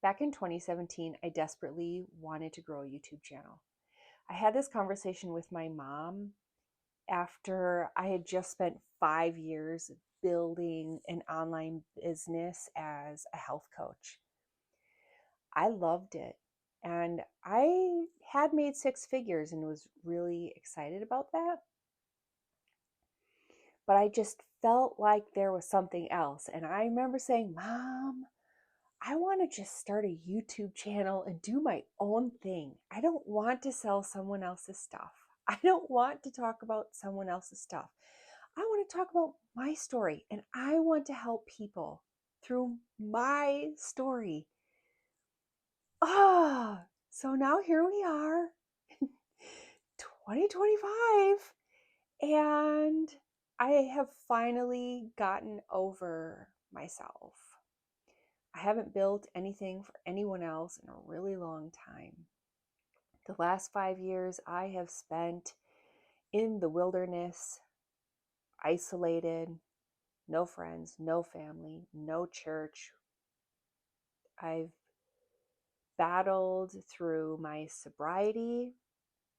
Back in 2017, I desperately wanted to grow a YouTube channel. I had this conversation with my mom after I had just spent 5 years building an online business as a health coach. I loved it. And I had made six figures and was really excited about that. But I just felt like there was something else. And I remember saying, Mom, I want to just start a YouTube channel and do my own thing. I don't want to sell someone else's stuff. I don't want to talk about someone else's stuff. I want to talk about my story and I want to help people through my story. So now here we are, 2025, and I have finally gotten over myself. I haven't built anything for anyone else in a really long time. The last 5 years I have spent in the wilderness, isolated, no friends, no family, no church. I've battled through my sobriety.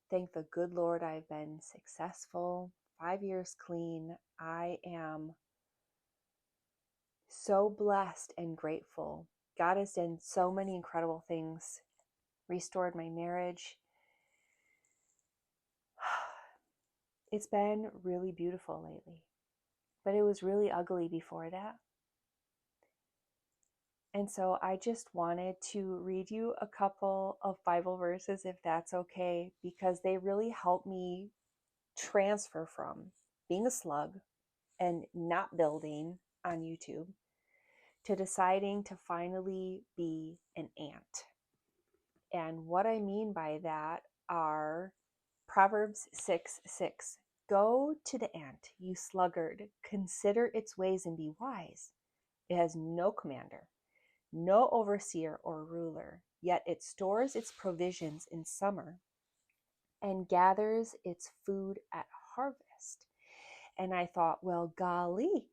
Thank the good Lord I've been successful. 5 years clean. I am so blessed and grateful. God has done so many incredible things, restored my marriage. It's been really beautiful lately, but it was really ugly before that. And so I just wanted to read you a couple of Bible verses, if that's okay, because they really help me transfer from being a slug and not building on YouTube to deciding to finally be an ant. And what I mean by that are Proverbs 6:6. Go to the ant, you sluggard, consider its ways and be wise. It has no commander, no overseer or ruler, yet it stores its provisions in summer and gathers its food at harvest. And I thought, well, golly,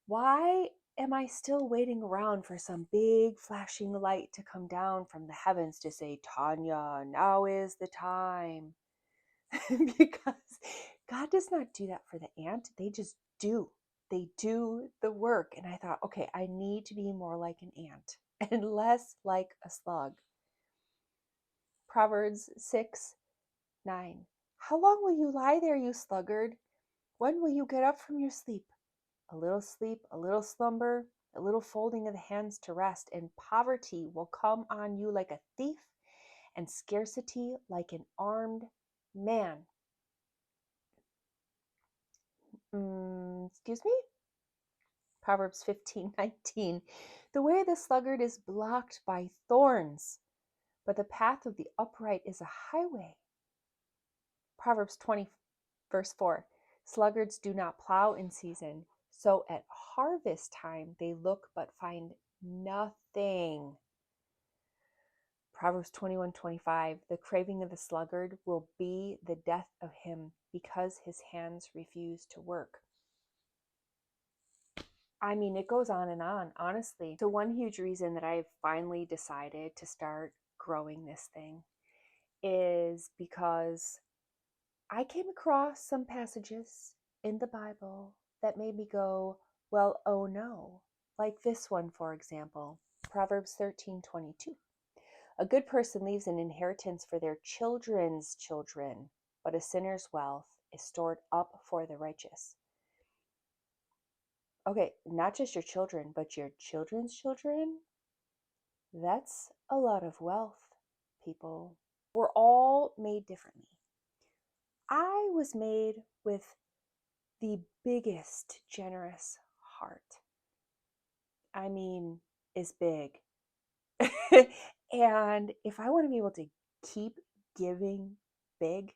why am I still waiting around for some big flashing light to come down from the heavens to say, Tanya, now is the time? Because God does not do that for the ant. They just do. They do the work. And I thought, okay, I need to be more like an ant and less like a slug. Proverbs 6:9. How long will you lie there, you sluggard? When will you get up from your sleep? A little sleep, a little slumber, a little folding of the hands to rest, and poverty will come on you like a thief, and scarcity like an armed man. Excuse me? Proverbs 15:19. The way of the sluggard is blocked by thorns, but the path of the upright is a highway. Proverbs 20, verse 4. Sluggards do not plow in season, so at harvest time they look but find nothing. Proverbs 21:25. The craving of the sluggard will be the death of him because his hands refuse to work. I mean, it goes on, honestly. So one huge reason that I've finally decided to start growing this thing is because I came across some passages in the Bible that made me go, well, oh no. Like this one, for example, Proverbs 13:22. A good person leaves an inheritance for their children's children, but a sinner's wealth is stored up for the righteous. Okay, not just your children, but your children's children. That's a lot of wealth, people. We're all made differently. I was made with the biggest generous heart. I mean, is big. And if I want to be able to keep giving big,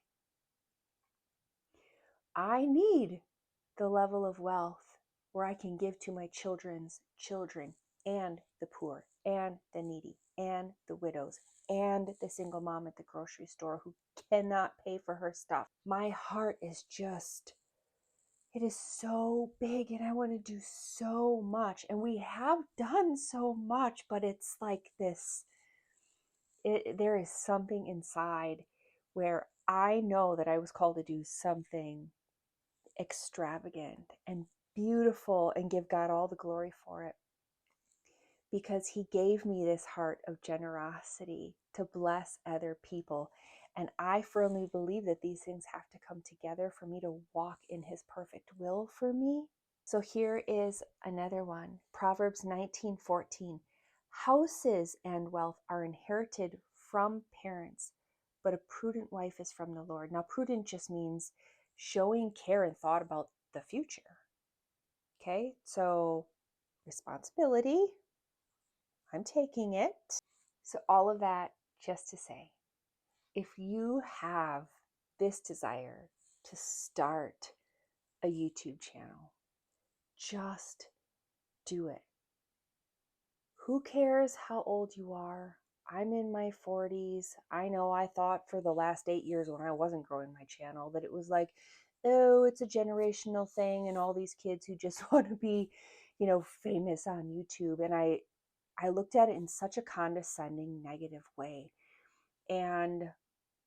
I need the level of wealth where I can give to my children's children and the poor and the needy and the widows and the single mom at the grocery store who cannot pay for her stuff. My heart is just, it is so big and I want to do so much. And we have done so much, but it's like this, there is something inside where I know that I was called to do something extravagant and beautiful and give God all the glory for it. Because he gave me this heart of generosity to bless other people. And I firmly believe that these things have to come together for me to walk in his perfect will for me. So here is another one. Proverbs 19:14. Houses and wealth are inherited from parents, but a prudent wife is from the Lord. Now, prudent just means showing care and thought about the future. Okay, so responsibility, I'm taking it. So, all of that just to say, if you have this desire to start a YouTube channel, just do it. Who cares how old you are? I'm in my 40s. I know I thought for the last 8 years when I wasn't growing my channel that it was like, oh, it's a generational thing and all these kids who just want to be, famous on YouTube. And I looked at it in such a condescending, negative way. And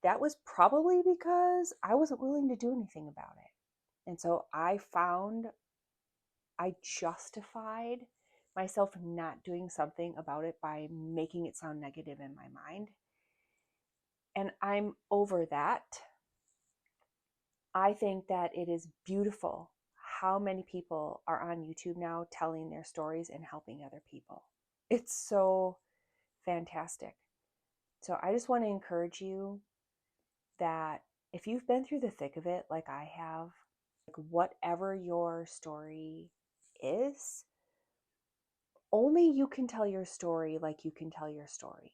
that was probably because I wasn't willing to do anything about it. And so I justified myself not doing something about it by making it sound negative in my mind. And I'm over that. I think that it is beautiful how many people are on YouTube now telling their stories and helping other people. It's so fantastic. So I just want to encourage you that if you've been through the thick of it, like I have, like whatever your story is, only you can tell your story like you can tell your story.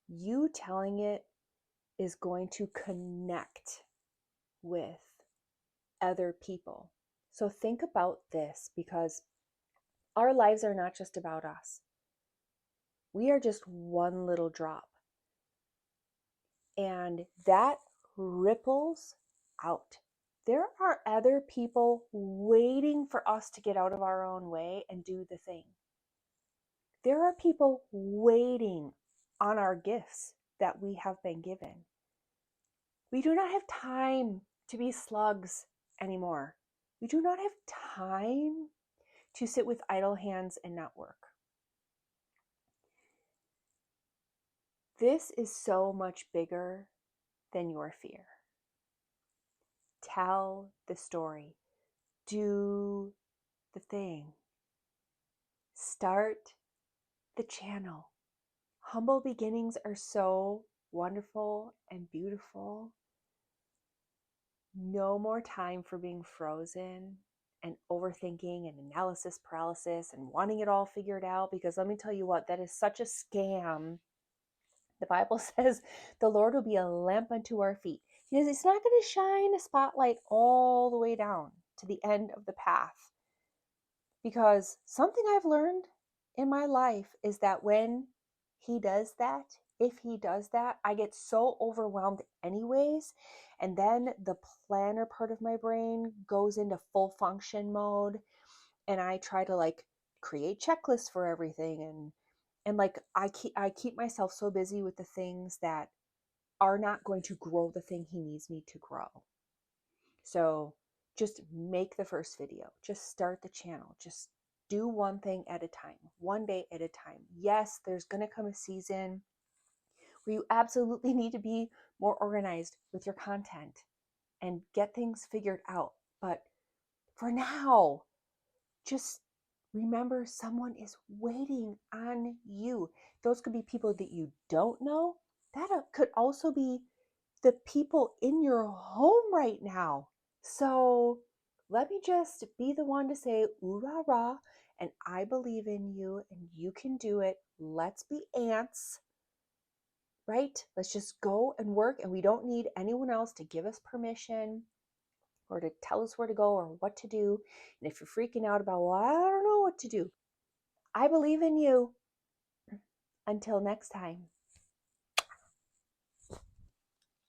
You telling it is going to connect with other people. So think about this, because our lives are not just about us. We are just one little drop. And that ripples out. There are other people waiting for us to get out of our own way and do the thing. There are people waiting on our gifts that we have been given. We do not have time to be slugs anymore. We do not have time to sit with idle hands and not work. This is so much bigger than your fear. Tell the story. Do the thing. Start the channel. Humble beginnings are so wonderful and beautiful. No more time for being frozen and overthinking and analysis paralysis and wanting it all figured out, because let me tell you what, that is such a scam. The Bible says the Lord will be a lamp unto our feet. Because it's not going to shine a spotlight all the way down to the end of the path. Because something I've learned in my life is that when he does that, if he does that, I get so overwhelmed anyways. And then the planner part of my brain goes into full function mode. And I try to like create checklists for everything. And like I keep myself so busy with the things that are not going to grow the thing he needs me to grow. So just make the first video. Just start the channel. Just do one thing at a time, one day at a time. Yes, there's going to come a season where you absolutely need to be more organized with your content and get things figured out. But for now, just remember someone is waiting on you. Those could be people that you don't know. That could also be the people in your home right now. So let me just be the one to say, ooh, rah, rah, and I believe in you and you can do it. Let's be ants, right? Let's just go and work, and we don't need anyone else to give us permission or to tell us where to go or what to do. And if you're freaking out about, well, I don't know what to do, I believe in you. Until next time.